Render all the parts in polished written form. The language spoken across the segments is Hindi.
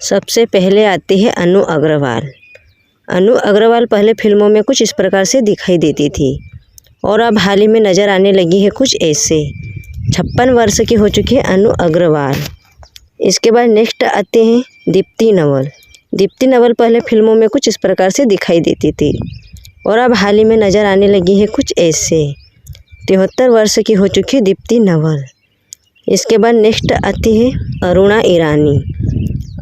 सबसे पहले आती है अनु अग्रवाल। अनु अग्रवाल पहले फिल्मों में कुछ इस प्रकार से दिखाई देती थी और अब हाल ही में नज़र आने लगी है कुछ ऐसे। 56 वर्ष की हो चुकी है अनु अग्रवाल। इसके बाद नेक्स्ट आते हैं दीप्ति नवल। दीप्ति नवल पहले फिल्मों में कुछ इस प्रकार से दिखाई देती थी और अब हाल ही में नज़र आने लगी है कुछ ऐसे। 73 वर्ष की हो चुकी है दीप्ति नवल। इसके बाद नेक्स्ट आती है अरुणा ईरानी।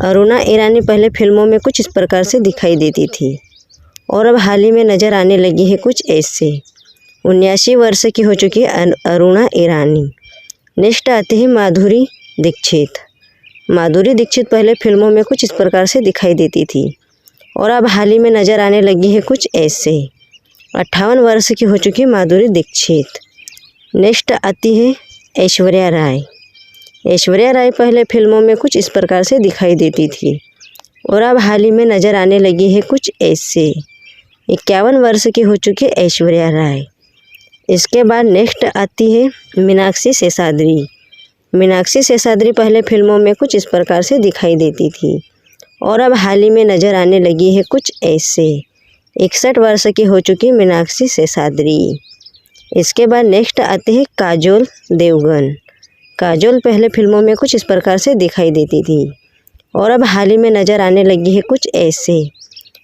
अरुणा ईरानी पहले फिल्मों में कुछ इस प्रकार से दिखाई देती थी और अब हाल ही में नज़र आने लगी है कुछ ऐसे। 79 वर्ष की हो चुकी है अरुणा ईरानी। नेक्स्ट आती है माधुरी दीक्षित। माधुरी दीक्षित पहले फिल्मों में कुछ इस प्रकार से दिखाई देती थी और अब हाल ही में नज़र आने लगी है कुछ ऐसे। 58 वर्ष की हो चुकी है माधुरी दीक्षित। नेक्स्ट आती है ऐश्वर्या राय। ऐश्वर्या राय पहले फिल्मों में कुछ इस प्रकार से दिखाई देती थी और अब हाल ही में नज़र आने लगी है कुछ ऐसे। 51 वर्ष की हो चुकी है ऐश्वर्या राय। इसके बाद नेक्स्ट आती है मीनाक्षी शेषाद्री। मीनाक्षी शेषाद्री पहले फिल्मों में कुछ इस प्रकार से दिखाई देती थी और अब हाल ही में नज़र आने लगी है कुछ ऐसे। 61 वर्ष की हो चुकी है मीनाक्षी शेषाद्री। इसके बाद नेक्स्ट आते हैं काजोल देवगन। काजोल पहले फिल्मों में कुछ इस प्रकार से दिखाई देती थी और अब हाल ही में नज़र आने लगी है कुछ ऐसे।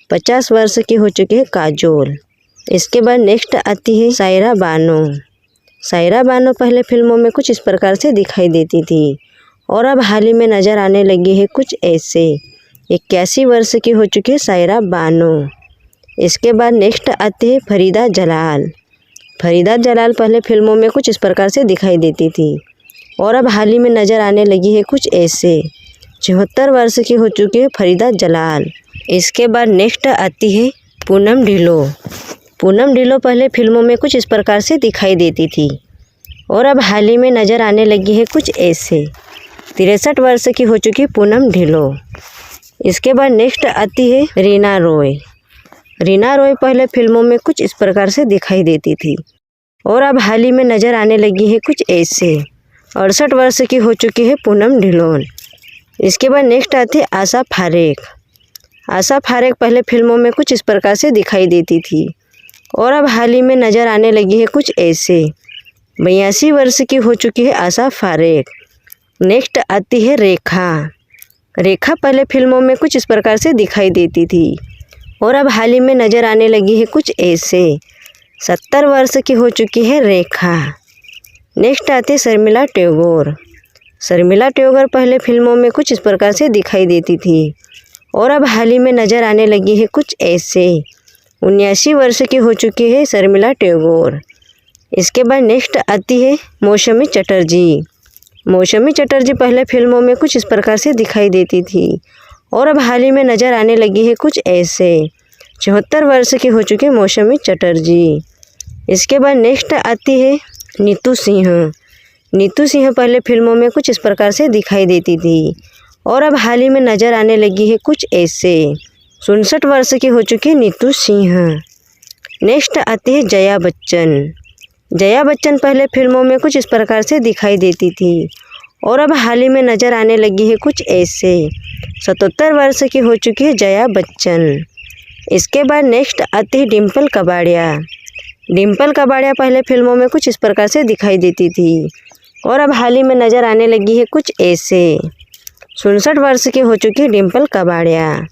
50 वर्ष की हो चुकी है काजोल। इसके बाद नेक्स्ट आती है सायरा बानो। सायरा बानो पहले फिल्मों में कुछ इस प्रकार से दिखाई देती थी और अब हाल ही में नज़र आने लगी है कुछ ऐसे। 81 वर्ष की हो चुकी है सायरा बानो। इसके बाद नेक्स्ट आती है फरीदा जलाल। फरीदा जलाल पहले फिल्मों में कुछ इस प्रकार से दिखाई देती थी और अब हाल ही में नज़र आने लगी है कुछ ऐसे। 74 वर्ष की हो चुकी है फरीदा जलाल। इसके बाद नेक्स्ट आती है पूनम ढिल्लो। पूनम ढिल्लो पहले फिल्मों में कुछ इस प्रकार से दिखाई देती थी और अब हाल ही में नज़र आने लगी है कुछ ऐसे। 63 वर्ष की हो चुकी है पूनम ढिल्लो। इसके बाद नेक्स्ट आती है रीना रॉय। रीना रॉय पहले फिल्मों में कुछ इस प्रकार से दिखाई देती थी और अब हाल ही में नज़र आने लगी है कुछ ऐसे। 68 वर्ष की हो चुकी है पूनम ढिल्लोन। इसके बाद नेक्स्ट आती है आशा फारेक। आशा फारेक पहले फिल्मों में कुछ इस प्रकार से दिखाई देती थी और अब हाल ही में नज़र आने लगी है कुछ ऐसे। 82 वर्ष की हो चुकी है आशा फारेक। नेक्स्ट आती है रेखा। रेखा पहले फिल्मों में कुछ इस प्रकार से दिखाई देती थी और अब हाल ही में नज़र आने लगी है कुछ ऐसे। 70 वर्ष की हो चुकी है रेखा। नेक्स्ट आती है शर्मिला टैगोर। शर्मिला टैगोर पहले फिल्मों में कुछ इस प्रकार से दिखाई देती थी और अब हाल ही में नज़र आने लगी है कुछ ऐसे। 79 वर्ष की हो चुकी है शर्मिला टैगोर। इसके बाद नेक्स्ट आती है मौसमी चटर्जी। मौसमी चटर्जी पहले फिल्मों में कुछ इस प्रकार से दिखाई देती थी और अब हाल ही में नज़र आने लगी है कुछ ऐसे। 74 वर्ष की हो चुकी है मौसमी चटर्जी। इसके बाद नेक्स्ट आती है नीतू सिंह। नीतू सिंह पहले फिल्मों में कुछ इस प्रकार से दिखाई देती थी और अब हाल ही में नज़र आने लगी है कुछ ऐसे। 67 वर्ष की हो चुकी है नीतू सिंह। नेक्स्ट आती है जया बच्चन। जया बच्चन पहले फिल्मों में कुछ इस प्रकार से दिखाई देती थी और अब हाल ही में नज़र आने लगी है कुछ ऐसे। 77 वर्ष की हो चुकी है जया बच्चन। इसके बाद नेक्स्ट आती है डिम्पल कबाड़िया। डिम्पल कबाड़िया पहले फिल्मों में कुछ इस प्रकार से दिखाई देती थी और अब हाल ही में नज़र आने लगी है कुछ ऐसे। 67 वर्ष की हो चुकी है डिम्पल कबाड़िया।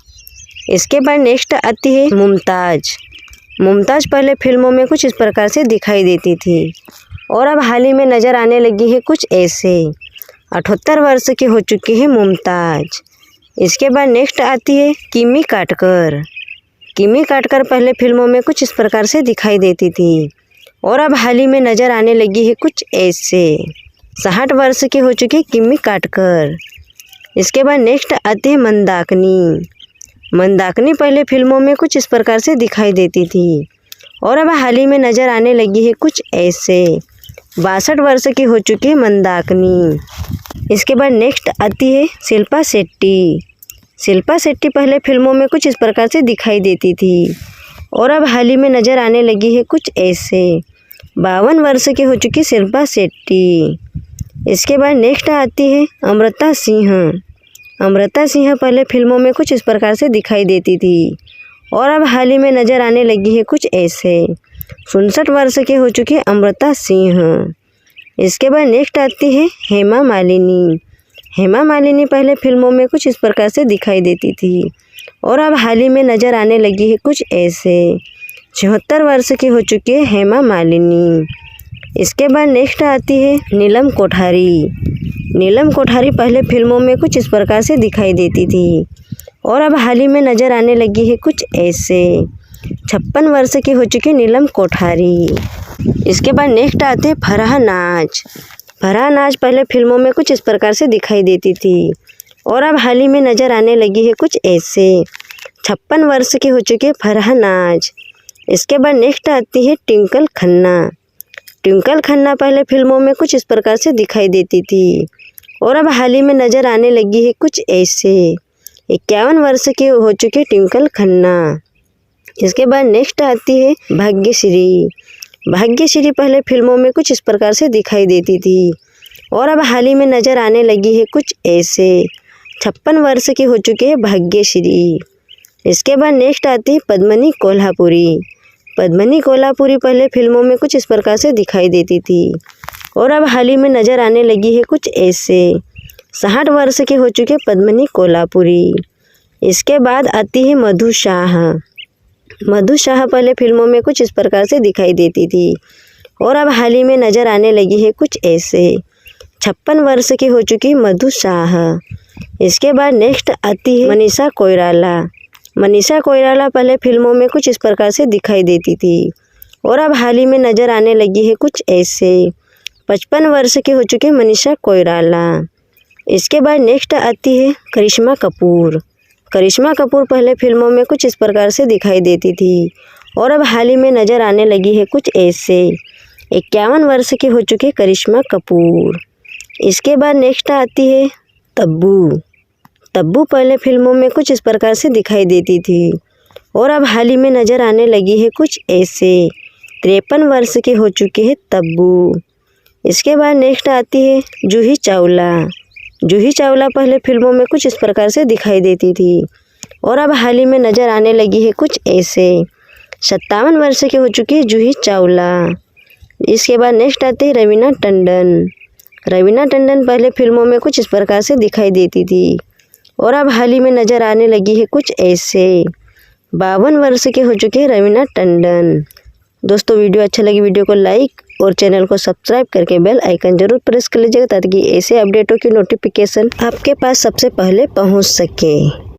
इसके बाद नेक्स्ट आती है मुमताज़। मुमताज़ पहले फिल्मों में कुछ इस प्रकार से दिखाई देती थी और अब हाल ही में नज़र आने लगी है कुछ ऐसे। 78 वर्ष की हो चुकी है मुमताज़। इसके बाद नेक्स्ट आती है किमी काटकर। किमी काटकर पहले फिल्मों में कुछ इस प्रकार से दिखाई देती थी और अब हाल ही में नज़र आने लगी है कुछ ऐसे। 60 वर्ष की हो चुकी है किमी काटकर। इसके बाद नेक्स्ट आती है मंदाकिनी। मंदाकिनी पहले फिल्मों में कुछ इस प्रकार से दिखाई देती थी और अब हाल ही में नज़र आने लगी है कुछ ऐसे। 62 वर्ष की हो चुकी है मंदाकिनी। इसके बाद नेक्स्ट आती है शिल्पा शेट्टी। शिल्पा शेट्टी पहले फिल्मों में कुछ इस प्रकार से दिखाई देती थी और अब हाल ही में नज़र आने लगी है कुछ ऐसे। 52 वर्ष की हो चुकी शिल्पा शेट्टी। इसके बाद नेक्स्ट आती है अमृता सिंह। अमृता सिंह पहले फिल्मों में कुछ इस प्रकार से दिखाई देती थी और अब हाल ही में नज़र आने लगी है कुछ ऐसे। 59 वर्ष की हो चुकी है अमृता सिंह। इसके बाद नेक्स्ट आती है हेमा मालिनी। हेमा मालिनी पहले फिल्मों में कुछ इस प्रकार से दिखाई देती थी और अब हाल ही में नज़र आने लगी है कुछ ऐसे। 76 वर्ष की हो चुकी है हेमा मालिनी। इसके बाद नेक्स्ट आती है नीलम कोठारी। नीलम कोठारी पहले फिल्मों में कुछ इस प्रकार से दिखाई देती थी और अब हाल ही में नज़र आने लगी है कुछ ऐसे। 56 वर्ष की हो चुकी है नीलम कोठारी। इसके बाद नेक्स्ट आते हैं फराह नाज। फराह नाज पहले फिल्मों में कुछ इस प्रकार से दिखाई देती थी और अब हाल ही में नज़र आने लगी है कुछ ऐसे। 56 वर्ष की हो चुकी है फराह नाज। इसके बाद नेक्स्ट आती है ट्विंकल खन्ना। ट्विंकल खन्ना पहले फिल्मों में कुछ इस प्रकार से दिखाई देती थी और अब हाल ही में नज़र आने लगी है कुछ ऐसे। 51 वर्ष की हो चुकी है ट्विंकल खन्ना। इसके बाद नेक्स्ट आती है भाग्यश्री। भाग्यश्री पहले फिल्मों में कुछ इस प्रकार से दिखाई देती थी और अब हाल ही में नज़र आने लगी है कुछ ऐसे। 56 वर्ष की हो चुकी है भाग्यश्री। इसके बाद नेक्स्ट आती है पद्मिनी कोल्हापुरी। पद्मिनी कोल्हापुरी पहले फिल्मों में कुछ इस प्रकार से दिखाई देती थी और अब हाल ही में नज़र आने लगी है कुछ ऐसे। 60 वर्ष की हो चुकी है पद्मिनी कोल्हापुरी। इसके बाद आती है मधु शाह। मधु शाह पहले फिल्मों में कुछ इस प्रकार से दिखाई देती थी और अब हाल ही में नज़र आने लगी है कुछ ऐसे। 56 वर्ष की हो चुकी है मधु शाह। इसके बाद नेक्स्ट आती है मनीषा कोइराला। मनीषा कोइराला पहले फिल्मों में कुछ इस प्रकार से दिखाई देती थी और अब हाल ही में नज़र आने लगी है कुछ ऐसे। 55 वर्ष की हो चुकी है मनीषा कोइराला। इसके बाद नेक्स्ट आती है करिश्मा कपूर। करिश्मा कपूर पहले फिल्मों में कुछ इस प्रकार से दिखाई देती थी और अब हाल ही में नज़र आने लगी है कुछ ऐसे। 51 वर्ष की हो चुकी है करिश्मा कपूर। इसके बाद नेक्स्ट आती है तब्बू। तब्बू पहले फिल्मों में कुछ इस प्रकार से दिखाई देती थी और अब हाल ही में नज़र आने लगी है कुछ ऐसे। 53 वर्ष की हो चुकी है तब्बू। इसके बाद नेक्स्ट आती है जूही चावला। जूही चावला पहले फिल्मों में कुछ इस प्रकार से दिखाई देती थी और अब हाल ही में नज़र आने लगी है कुछ ऐसे। 57 वर्ष की हो चुकी है जूही चावला। इसके बाद नेक्स्ट आती है रवीना टंडन। रवीना टंडन पहले फिल्मों में कुछ इस प्रकार से दिखाई देती थी और अब हाल ही में नज़र आने लगी है कुछ ऐसे। 52 वर्ष की हो चुकी है रवीना टंडन। दोस्तों वीडियो अच्छा लगी वीडियो को लाइक और चैनल को सब्सक्राइब करके बेल आइकन जरूर प्रेस कर लीजिएगा ताकि ऐसे अपडेटों की नोटिफिकेशन आपके पास सबसे पहले पहुंच सके।